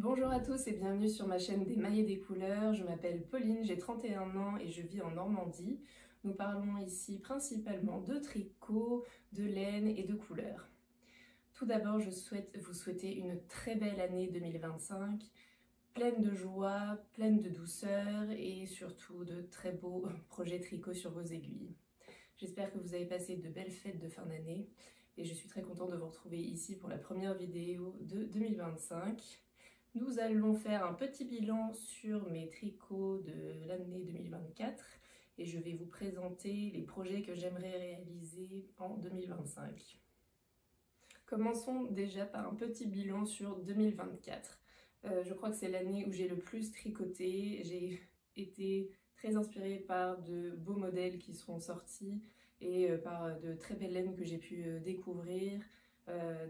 Bonjour à tous et bienvenue sur ma chaîne des mailles et des couleurs. Je m'appelle Pauline, j'ai 31 ans et je vis en Normandie. Nous parlons ici principalement de tricot, de laine et de couleurs. Tout d'abord, je souhaite vous souhaiter une très belle année 2025, pleine de joie, pleine de douceur et surtout de très beaux projets tricot sur vos aiguilles. J'espère que vous avez passé de belles fêtes de fin d'année et je suis très contente de vous retrouver ici pour la première vidéo de 2025. Nous allons faire un petit bilan sur mes tricots de l'année 2024 et je vais vous présenter les projets que j'aimerais réaliser en 2025. Commençons déjà par un petit bilan sur 2024. Je crois que c'est l'année où j'ai le plus tricoté. J'ai été très inspirée par de beaux modèles qui sont sortis et par de très belles laines que j'ai pu découvrir,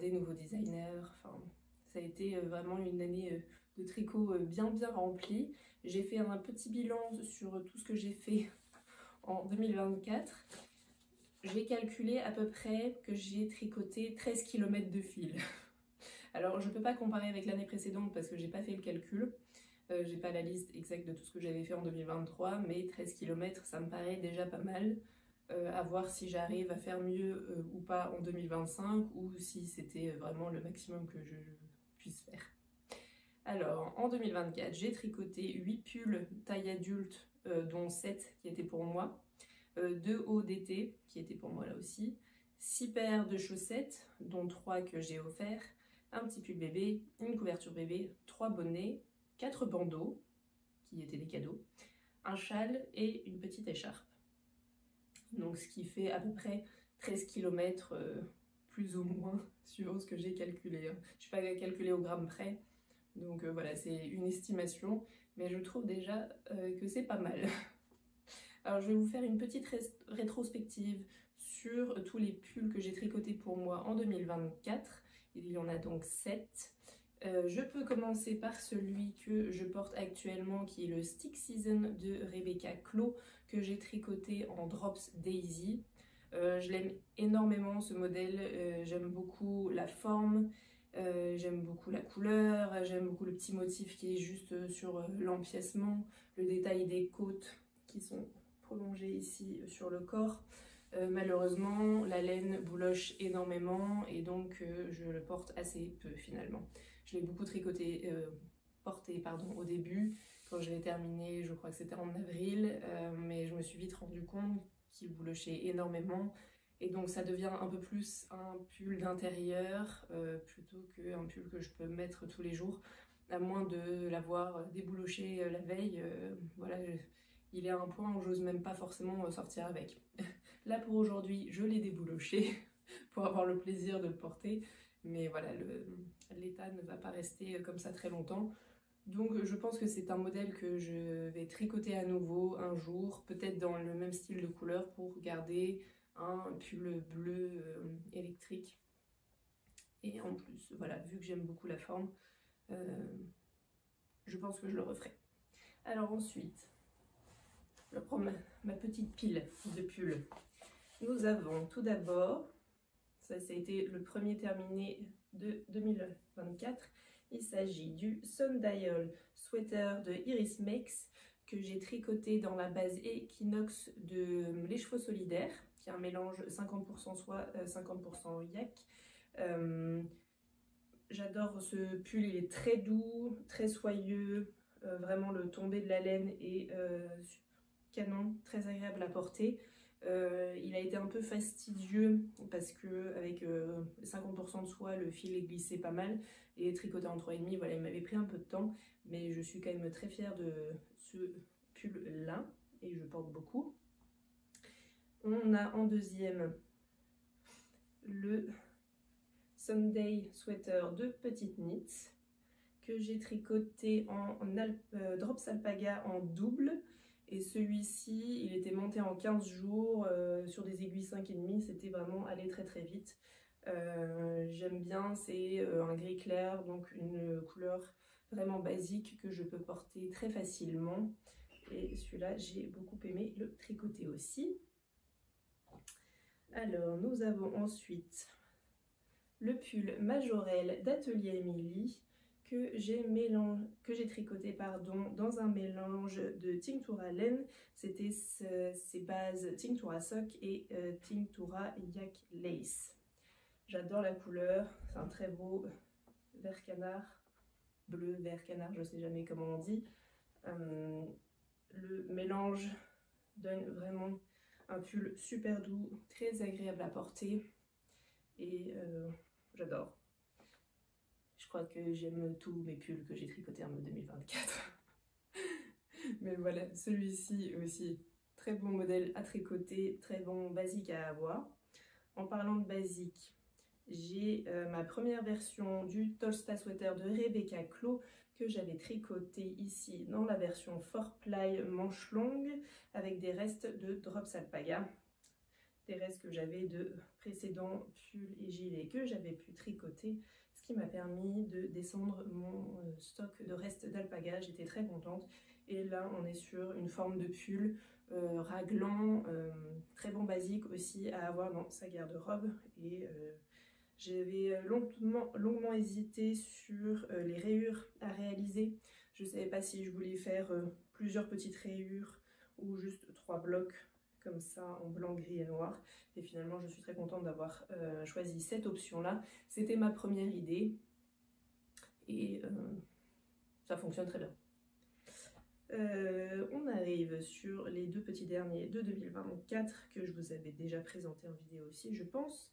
des nouveaux designers. Enfin, ça a été vraiment une année de tricot bien remplie. J'ai fait un petit bilan sur tout ce que j'ai fait en 2024. J'ai calculé à peu près que j'ai tricoté 13 km de fil. Alors je ne peux pas comparer avec l'année précédente parce que j'ai pas fait le calcul. J'ai pas la liste exacte de tout ce que j'avais fait en 2023, mais 13 km ça me paraît déjà pas mal. À voir si j'arrive à faire mieux ou pas en 2025 ou si c'était vraiment le maximum que je puisse faire. Alors en 2024, j'ai tricoté 8 pulls taille adulte, dont 7 qui étaient pour moi. 2 hauts d'été qui étaient pour moi là aussi, 6 paires de chaussettes dont 3 que j'ai offerts, un petit pull bébé, une couverture bébé, 3 bonnets, 4 bandeaux qui étaient des cadeaux, un châle et une petite écharpe. Donc ce qui fait à peu près 13 km plus ou moins suivant ce que j'ai calculé. Je ne vais pas calculer au gramme près, donc voilà, c'est une estimation, mais je trouve déjà que c'est pas mal. Alors je vais vous faire une petite rétrospective sur tous les pulls que j'ai tricotés pour moi en 2024. Il y en a donc 7. Je peux commencer par celui que je porte actuellement qui est le Stick Season de Rebecca Clos que j'ai tricoté en Drops Daisy. Je l'aime énormément ce modèle, j'aime beaucoup la forme, j'aime beaucoup la couleur, j'aime beaucoup le petit motif qui est juste sur l'empiècement, le détail des côtes qui sont prolongées ici sur le corps. Malheureusement, la laine bouloche énormément et donc je le porte assez peu finalement. Je l'ai beaucoup tricoté, porté au début, quand je l'ai terminé, je crois que c'était en avril, mais je me suis vite rendu compte qu'il boulochait énormément et donc ça devient un peu plus un pull d'intérieur plutôt qu'un pull que je peux mettre tous les jours, à moins de l'avoir débouloché la veille. Voilà, il est à un point où j'ose même pas forcément sortir avec. Là pour aujourd'hui, je l'ai débouloché pour avoir le plaisir de le porter, mais voilà, l'état ne va pas rester comme ça très longtemps. Donc je pense que c'est un modèle que je vais tricoter à nouveau un jour, peut-être dans le même style de couleur pour garder un pull bleu électrique. Et en plus, voilà, vu que j'aime beaucoup la forme, je pense que je le referai. Alors ensuite, je prends ma petite pile de pulls. Nous avons tout d'abord, ça a été le premier terminé de 2024, il s'agit du Sundial Sweater de Iris Makes que j'ai tricoté dans la base Equinox de Les Chevaux Solidaires, qui est un mélange 50% soie, 50% yak. J'adore ce pull, il est très doux, très soyeux, vraiment le tombé de la laine est canon, très agréable à porter. Il a été un peu fastidieux parce que avec 50% de soie, le fil glissait pas mal et tricoté en 3,5, voilà, il m'avait pris un peu de temps, mais je suis quand même très fière de ce pull là et je porte beaucoup. On a en deuxième le Sunday Sweater de Petite Knit que j'ai tricoté en Drops Alpaga en double. Et celui-ci, il était monté en 15 jours sur des aiguilles 5,5, c'était vraiment allé très vite. J'aime bien, c'est un gris clair, donc une couleur vraiment basique que je peux porter très facilement. Et celui-là, j'ai beaucoup aimé le tricoter aussi. Alors, nous avons ensuite le pull Majorelle d'Atelier Émilie que j'ai tricoté dans un mélange de Tinctura laine. C'était ces bases Tinctura sock et Tinctura yak lace. J'adore la couleur, c'est un très beau vert canard, bleu vert canard, je sais jamais comment on dit. Le mélange donne vraiment un pull super doux, très agréable à porter et j'adore. Je crois que j'aime tous mes pulls que j'ai tricotés en 2024. Mais voilà, celui-ci aussi, très bon modèle à tricoter, très bon basique à avoir. En parlant de basique, j'ai ma première version du Tolsta Sweater de Rebecca Clow que j'avais tricoté ici dans la version 4ply manche longue avec des restes de Drops Alpaga. Des restes que j'avais de précédents pulls et gilets que j'avais pu tricoter, ce qui m'a permis de descendre mon stock de restes d'alpaga. J'étais très contente. Et là, on est sur une forme de pull raglan, très bon basique aussi à avoir dans sa garde-robe. Et j'avais longuement hésité sur les rayures à réaliser. Je ne savais pas si je voulais faire plusieurs petites rayures ou juste 3 blocs comme ça en blanc, gris et noir. Et finalement, je suis très contente d'avoir choisi cette option-là. C'était ma première idée et ça fonctionne très bien. On arrive sur les deux petits derniers de 2024 que je vous avais déjà présenté en vidéo aussi, je pense.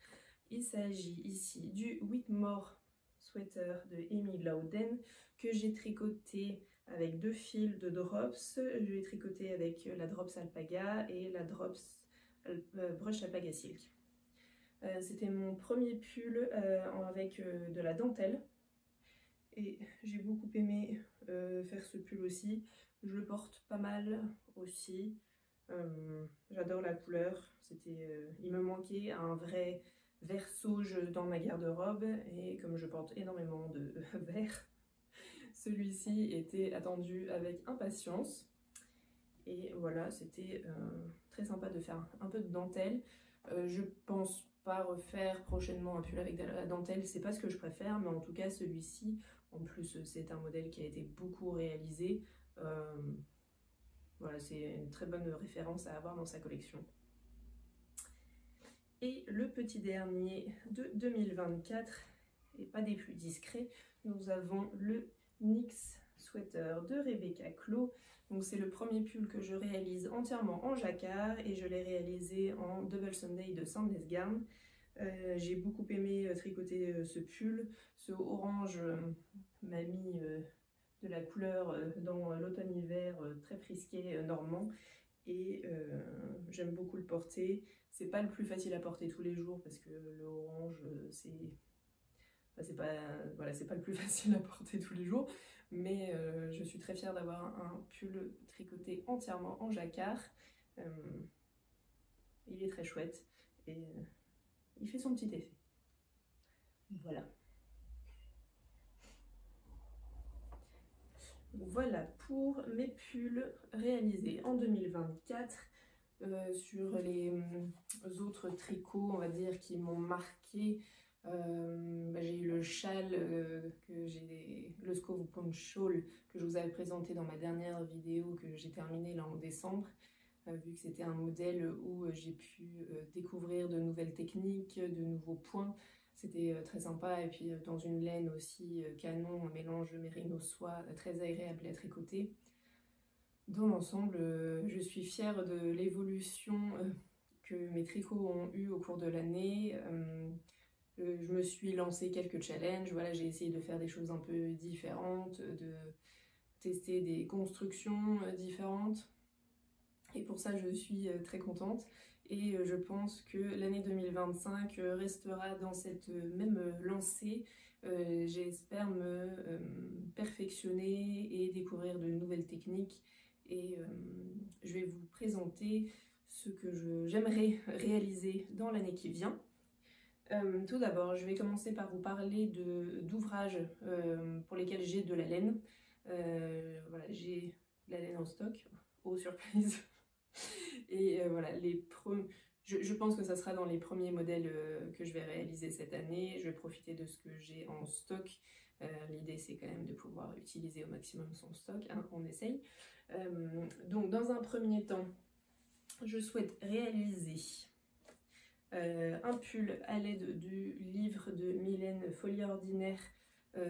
Il s'agit ici du Whitmore Sweater de Emmy Lowden que j'ai tricoté avec 2 fils de Drops. Je l'ai tricoté avec la Drops Alpaga et la Drops Brush Alpaga Silk. C'était mon premier pull avec de la dentelle et j'ai beaucoup aimé faire ce pull aussi. Je le porte pas mal aussi. J'adore la couleur. Il me manquait un vrai vert sauge dans ma garde-robe et comme je porte énormément de vert, celui-ci était attendu avec impatience. Et voilà, c'était très sympa de faire un peu de dentelle. Je pense pas refaire prochainement un pull avec de la dentelle, c'est pas ce que je préfère, mais en tout cas celui-ci, en plus c'est un modèle qui a été beaucoup réalisé. Voilà, c'est une très bonne référence à avoir dans sa collection. Et le petit dernier de 2024, et pas des plus discrets, nous avons le NYX Sweater de Rebecca Clow. Donc c'est le premier pull que je réalise entièrement en jacquard et je l'ai réalisé en Double Sunday de Sandnes Garn. J'ai beaucoup aimé tricoter ce pull. Ce orange m'a mis de la couleur dans l'automne-hiver très frisqué normand. Et j'aime beaucoup le porter. C'est pas le plus facile à porter tous les jours parce que le orange c'est pas le plus facile à porter tous les jours, mais je suis très fière d'avoir un pull tricoté entièrement en jacquard. Il est très chouette et il fait son petit effet. Voilà. Voilà pour mes pulls réalisés en 2024. Sur les autres tricots, on va dire, qui m'ont marqué, j'ai eu le châle, le Skove Punch Shawl que je vous avais présenté dans ma dernière vidéo que j'ai terminée là en décembre. Vu que c'était un modèle où j'ai pu découvrir de nouvelles techniques, de nouveaux points. C'était très sympa et puis dans une laine aussi canon, un mélange mérino soie très agréable à tricoter. Dans l'ensemble, je suis fière de l'évolution que mes tricots ont eu au cours de l'année. Je me suis lancé quelques challenges, voilà, j'ai essayé de faire des choses un peu différentes, de tester des constructions différentes. Et pour ça, je suis très contente. Et je pense que l'année 2025 restera dans cette même lancée. J'espère me perfectionner et découvrir de nouvelles techniques. Et je vais vous présenter ce que j'aimerais réaliser dans l'année qui vient. Tout d'abord, je vais commencer par vous parler d'ouvrages pour lesquels j'ai de la laine. Voilà, j'ai de la laine en stock, oh surprise. Et voilà, je pense que ça sera dans les premiers modèles que je vais réaliser cette année. Je vais profiter de ce que j'ai en stock. L'idée c'est quand même de pouvoir utiliser au maximum son stock, hein, on essaye. Donc dans un premier temps, je souhaite réaliser un pull à l'aide du livre de Mylène Folie Ordinaire,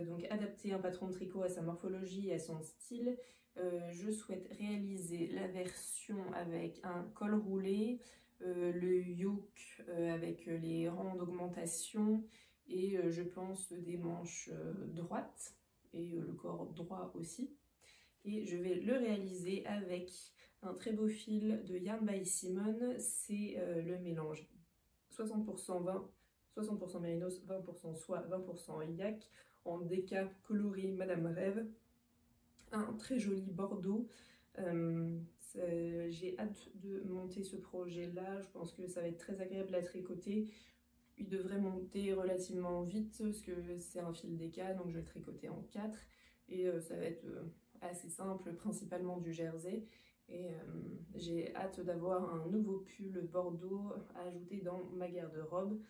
donc adapter un patron de tricot à sa morphologie et à son style. Je souhaite réaliser la version avec un col roulé, le yoke avec les rangs d'augmentation et je pense des manches droites et le corps droit aussi. Et je vais le réaliser avec un très beau fil de Yarn by Simone. C'est le mélange 60% 20, 60% mérinos, 20% soie, 20% yak en déca coloris Madame Rêve. Un très joli bordeaux. J'ai hâte de monter ce projet-là. Je pense que ça va être très agréable à tricoter. Il devrait monter relativement vite parce que c'est un fil déca, donc je vais le tricoter en 4. Et ça va être assez simple, principalement du jersey. Et j'ai hâte d'avoir un nouveau pull bordeaux à ajouter dans ma garde-robe.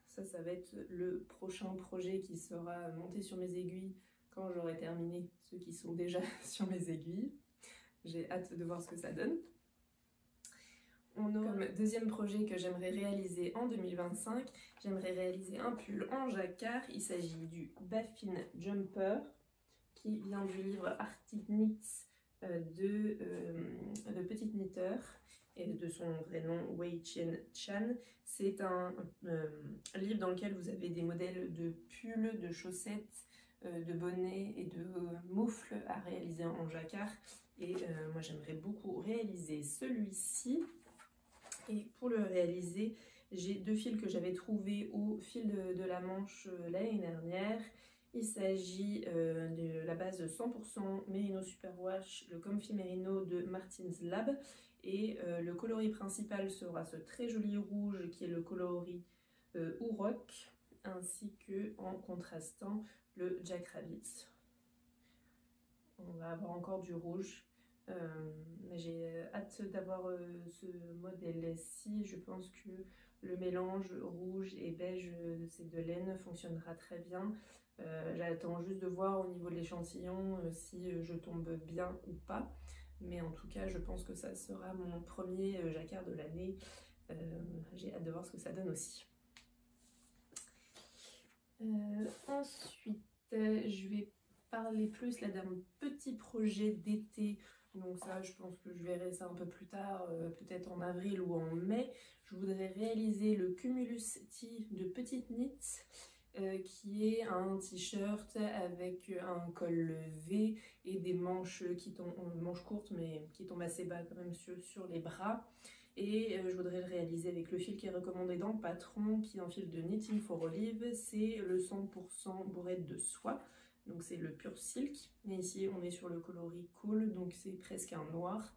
Ça va être le prochain projet qui sera monté sur mes aiguilles quand j'aurai terminé ceux qui sont déjà sur mes aiguilles. J'ai hâte de voir ce que ça donne. Comme deuxième projet que j'aimerais réaliser en 2025, j'aimerais réaliser un pull en jacquard. Il s'agit du Baffin Jumper qui vient du livre Arctic Knits de Petite Knitteur et de son vrai nom Wei Chien Chan. C'est un livre dans lequel vous avez des modèles de pulls, de chaussettes, de bonnets et de moufles à réaliser en jacquard. Et moi j'aimerais beaucoup réaliser celui-ci. Et pour le réaliser, j'ai deux fils que j'avais trouvés au fil de la Manche l'année dernière. Il s'agit de la base 100% Merino Superwash, le Comfy Merino de Martin's Lab. Et le coloris principal sera ce très joli rouge qui est le coloris Ourok, ainsi que en contrastant le Jack Rabbit. On va avoir encore du rouge. Mais j'ai hâte d'avoir ce modèle-ci. Je pense que le mélange rouge et beige de ces deux laines fonctionnera très bien. J'attends juste de voir au niveau de l'échantillon si je tombe bien ou pas. Mais en tout cas, je pense que ça sera mon premier jacquard de l'année. J'ai hâte de voir ce que ça donne aussi. Ensuite, je vais parler plus là d'un petit projet d'été. Donc ça, je pense que je verrai ça un peu plus tard, peut-être en avril ou en mai. Je voudrais réaliser le Cumulus Tee de Petite Knits, qui est un t-shirt avec un col V et des manches qui tombent, manches courtes mais qui tombent assez bas quand même sur les bras. Et je voudrais le réaliser avec le fil qui est recommandé dans le patron, qui est un fil de Knitting for Olive. C'est le 100% bourrette de soie. Donc c'est le pur silk, et ici on est sur le coloris cool, donc c'est presque un noir.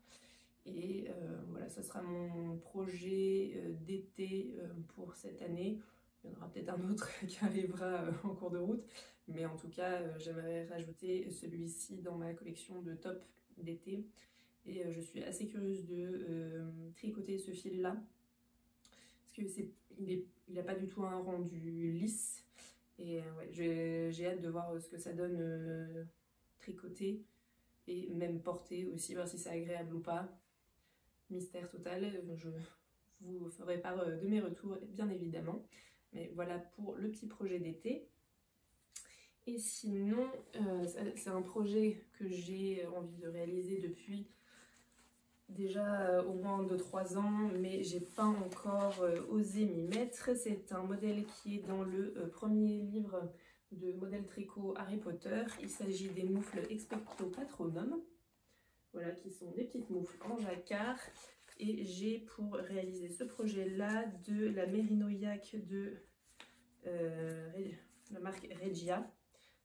Et voilà, ça sera mon projet d'été pour cette année. Il y en aura peut-être un autre qui arrivera en cours de route, mais en tout cas j'aimerais rajouter celui-ci dans ma collection de top d'été. Et je suis assez curieuse de tricoter ce fil-là, parce qu'il n'a pas du tout un rendu lisse. Et ouais, j'ai hâte de voir ce que ça donne tricoter et même porter aussi, voir si c'est agréable ou pas. Mystère total, je vous ferai part de mes retours bien évidemment. Mais voilà pour le petit projet d'été. Et sinon, c'est un projet que j'ai envie de réaliser depuis déjà au moins 2-3 ans, mais j'ai pas encore osé m'y mettre. C'est un modèle qui est dans le premier livre de modèle tricot Harry Potter. Il s'agit des moufles Expecto Patronum, voilà, qui sont des petites moufles en jacquard. Et j'ai pour réaliser ce projet-là de la Merino Yak de la marque Regia.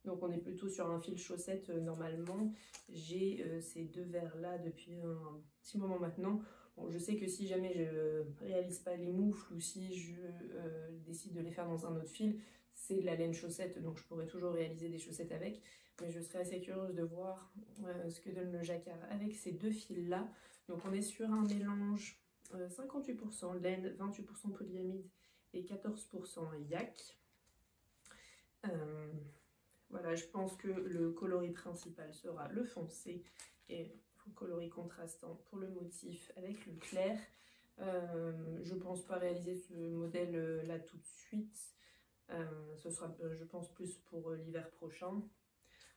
Donc on est plutôt sur un fil chaussette normalement. J'ai ces deux verres-là depuis un petit moment maintenant. Bon, je sais que si jamais je réalise pas les moufles ou si je décide de les faire dans un autre fil, c'est de la laine chaussette, donc je pourrais toujours réaliser des chaussettes avec. Mais je serais assez curieuse de voir ce que donne le jacquard avec ces deux fils-là. Donc on est sur un mélange 58% laine, 28% polyamide et 14% yak. Voilà, je pense que le coloris principal sera le foncé et le coloris contrastant pour le motif avec le clair. Je pense pas réaliser ce modèle là tout de suite. Ce sera, je pense, plus pour l'hiver prochain.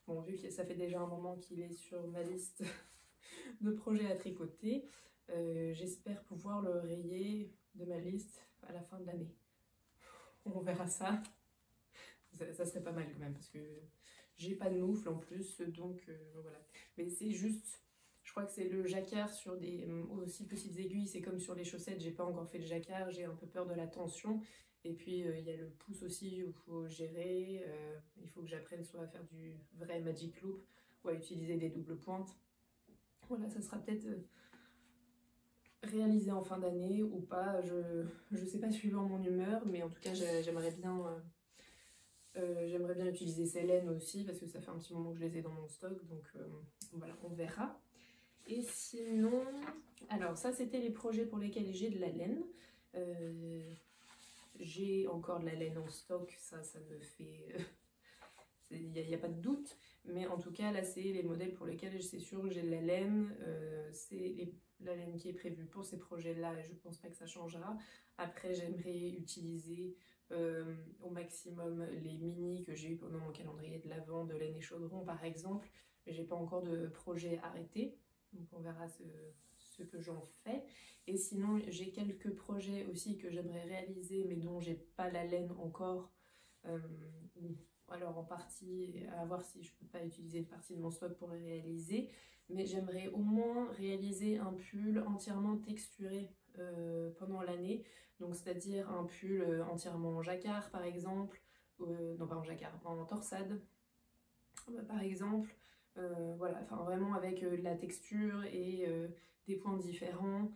Bon, vu que ça fait déjà un moment qu'il est sur ma liste de projets à tricoter, j'espère pouvoir le rayer de ma liste à la fin de l'année. On verra ça. Ça serait pas mal quand même, parce que j'ai pas de moufle en plus, donc voilà. Mais c'est juste, je crois que c'est le jacquard sur des aussi petites aiguilles, c'est comme sur les chaussettes, j'ai pas encore fait le jacquard, j'ai un peu peur de la tension. Et puis il y a le pouce aussi où il faut gérer, il faut que j'apprenne soit à faire du vrai magic loop ou à utiliser des doubles pointes. Voilà, ça sera peut-être réalisé en fin d'année ou pas, je sais pas suivant mon humeur, mais en tout cas j'aimerais bien utiliser ces laines aussi parce que ça fait un petit moment que je les ai dans mon stock, donc voilà, on verra. Et sinon, alors ça c'était les projets pour lesquels j'ai de la laine. J'ai encore de la laine en stock, ça me fait... Il n'y a pas de doute, mais en tout cas là c'est les modèles pour lesquels c'est sûr que j'ai de la laine, c'est la laine qui est prévue pour ces projets là et je pense pas que ça changera. Après j'aimerais utiliser au maximum les mini que j'ai eu pendant mon calendrier de l'Avent de laine et chaudron par exemple, mais j'ai pas encore de projet arrêté, donc on verra ce que j'en fais. Et sinon j'ai quelques projets aussi que j'aimerais réaliser mais dont j'ai pas la laine encore, alors en partie, à voir si je peux pas utiliser une partie de mon stock pour les réaliser, mais j'aimerais au moins réaliser un pull entièrement texturé pendant l'année, donc c'est-à-dire un pull entièrement en jacquard par exemple, non pas en jacquard, en torsade par exemple, voilà, enfin vraiment avec de la texture et des points différents.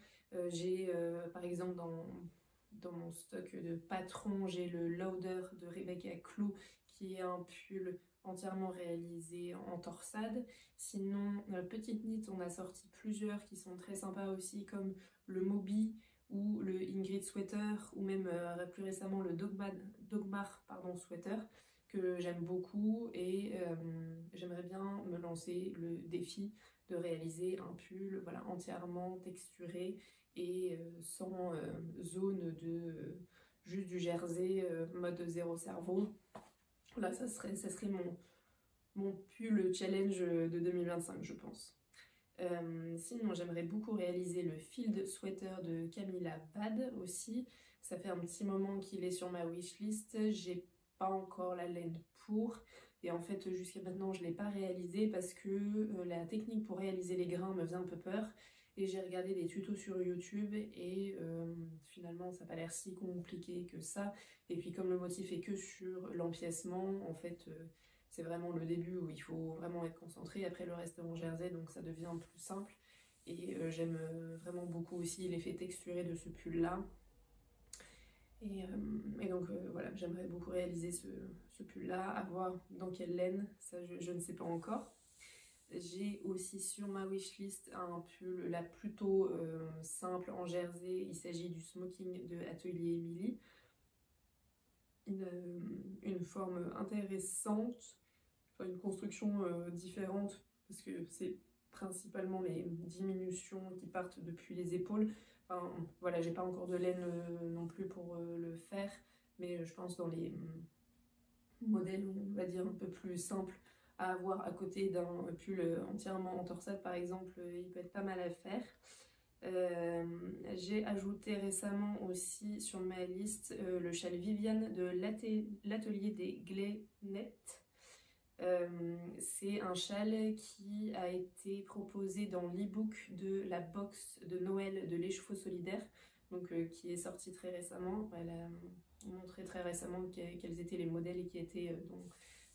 J'ai par exemple dans mon stock de patron, j'ai le Lauder de Rebecca Clou qui est un pull entièrement réalisé en torsade. Sinon, Petite Knit, on a sorti plusieurs qui sont très sympas aussi, comme le Moby ou le Ingrid Sweater, ou même plus récemment le Dogmar Sweater, que j'aime beaucoup, et j'aimerais bien me lancer le défi de réaliser un pull voilà, entièrement texturé et sans zone de juste du jersey mode zéro cerveau. Là, ça serait mon pull challenge de 2025, je pense. Sinon, j'aimerais beaucoup réaliser le Field Sweater de Camilla Bad aussi. Ça fait un petit moment qu'il est sur ma wishlist. J'ai pas encore la laine pour. Et en fait, jusqu'à maintenant, je ne l'ai pas réalisé parce que la technique pour réaliser les grains me faisait un peu peur. Et j'ai regardé des tutos sur YouTube et finalement, ça n'a pas l'air si compliqué que ça. Et puis, comme le motif est que sur l'empiècement, en fait... c'est vraiment le début où il faut vraiment être concentré, après le reste est en jersey, donc ça devient plus simple. Et j'aime vraiment beaucoup aussi l'effet texturé de ce pull-là. Et donc voilà, j'aimerais beaucoup réaliser ce pull-là, à voir dans quelle laine, ça je ne sais pas encore. J'ai aussi sur ma wishlist un pull là plutôt simple en jersey, il s'agit du Smoking de Atelier Emily. Une forme intéressante, une construction différente parce que c'est principalement les diminutions qui partent depuis les épaules. Enfin, voilà, j'ai pas encore de laine non plus pour le faire, mais je pense dans les modèles, on va dire un peu plus simples à avoir à côté d'un pull entièrement en torsade par exemple, il peut être pas mal à faire. J'ai ajouté récemment aussi sur ma liste le châle Viviane de l'atelier des Glénettes. C'est un châle qui a été proposé dans l'e-book de la box de Noël de l'écheveau solidaire, donc qui est sorti très récemment. Elle a montré très récemment quels étaient les modèles qui étaient dans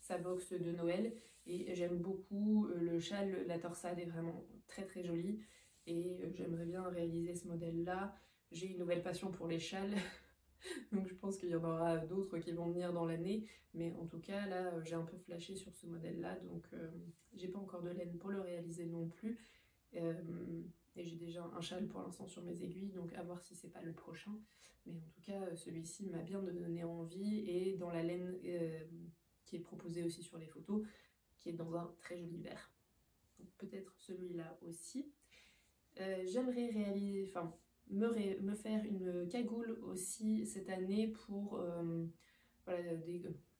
sa box de Noël, et j'aime beaucoup le châle, la torsade est vraiment très très jolie. Et j'aimerais bien réaliser ce modèle-là. J'ai une nouvelle passion pour les châles, donc je pense qu'il y en aura d'autres qui vont venir dans l'année. Mais en tout cas, là, j'ai un peu flashé sur ce modèle-là, donc j'ai pas encore de laine pour le réaliser non plus. Et j'ai déjà un châle pour l'instant sur mes aiguilles, donc à voir si c'est pas le prochain. Mais en tout cas, celui-ci m'a bien donné envie, et dans la laine qui est proposée aussi sur les photos, qui est dans un très joli vert. Donc peut-être celui-là aussi. J'aimerais réaliser, enfin, me faire une cagoule aussi cette année pour voilà,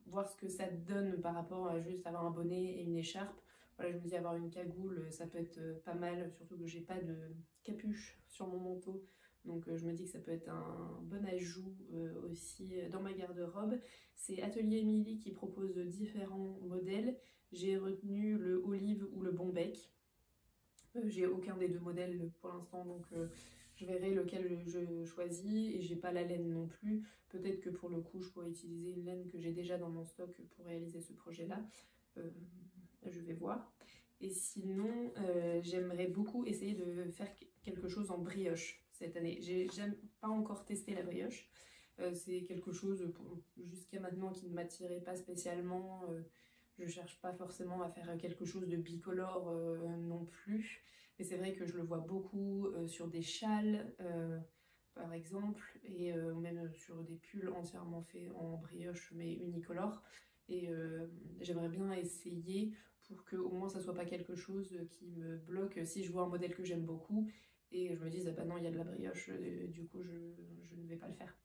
voir ce que ça donne par rapport à juste avoir un bonnet et une écharpe. Voilà, je me dis avoir une cagoule, ça peut être pas mal, surtout que j'ai pas de capuche sur mon manteau. Donc je me dis que ça peut être un bon ajout aussi dans ma garde-robe. C'est Atelier Émilie qui propose différents modèles. J'ai retenu le olive ou le bombec. J'ai aucun des deux modèles pour l'instant, donc je verrai lequel je choisis, et j'ai pas la laine non plus. Peut-être que pour le coup je pourrais utiliser une laine que j'ai déjà dans mon stock pour réaliser ce projet-là. Je vais voir. Et sinon, j'aimerais beaucoup essayer de faire quelque chose en brioche cette année. J'ai pas encore testé la brioche. C'est quelque chose jusqu'à maintenant qui ne m'attirait pas spécialement. Je cherche pas forcément à faire quelque chose de bicolore non plus. Mais c'est vrai que je le vois beaucoup sur des châles, par exemple, et même sur des pulls entièrement faits en brioche, mais unicolore. Et j'aimerais bien essayer pour que au moins ça soit pas quelque chose qui me bloque si je vois un modèle que j'aime beaucoup et je me dis ah bah non, il y a de la brioche, du coup je ne vais pas le faire.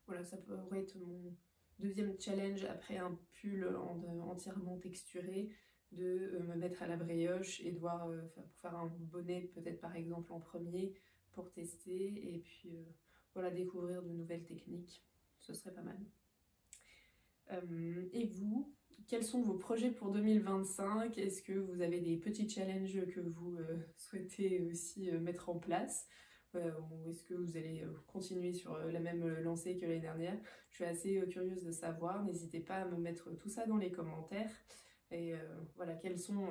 Voilà, ça pourrait être mon deuxième challenge après un pull entièrement texturé, de me mettre à la brioche et de voir pour faire un bonnet peut-être par exemple en premier pour tester, et puis voilà, découvrir de nouvelles techniques, ce serait pas mal. Et vous, quels sont vos projets pour 2025? Est-ce que vous avez des petits challenges que vous souhaitez aussi mettre en place? Ou est-ce que vous allez continuer sur la même lancée que l'année dernière? Je suis assez curieuse de savoir. N'hésitez pas à me mettre tout ça dans les commentaires. Et voilà, quels sont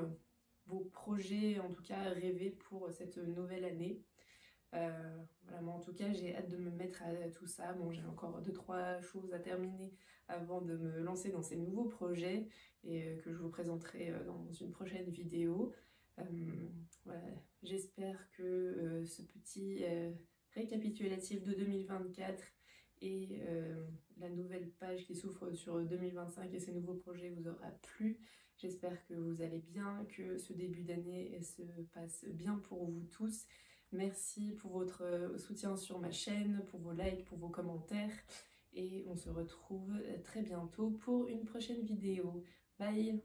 vos projets, en tout cas rêvés pour cette nouvelle année? Voilà, moi en tout cas j'ai hâte de me mettre à tout ça. Bon, j'ai encore 2-3 choses à terminer avant de me lancer dans ces nouveaux projets, et que je vous présenterai dans une prochaine vidéo. Voilà, j'espère que ce petit récapitulatif de 2024 et la nouvelle page qui s'ouvre sur 2025 et ces nouveaux projets vous aura plu. J'espère que vous allez bien, que ce début d'année se passe bien pour vous tous. Merci pour votre soutien sur ma chaîne, pour vos likes, pour vos commentaires, et on se retrouve très bientôt pour une prochaine vidéo. Bye!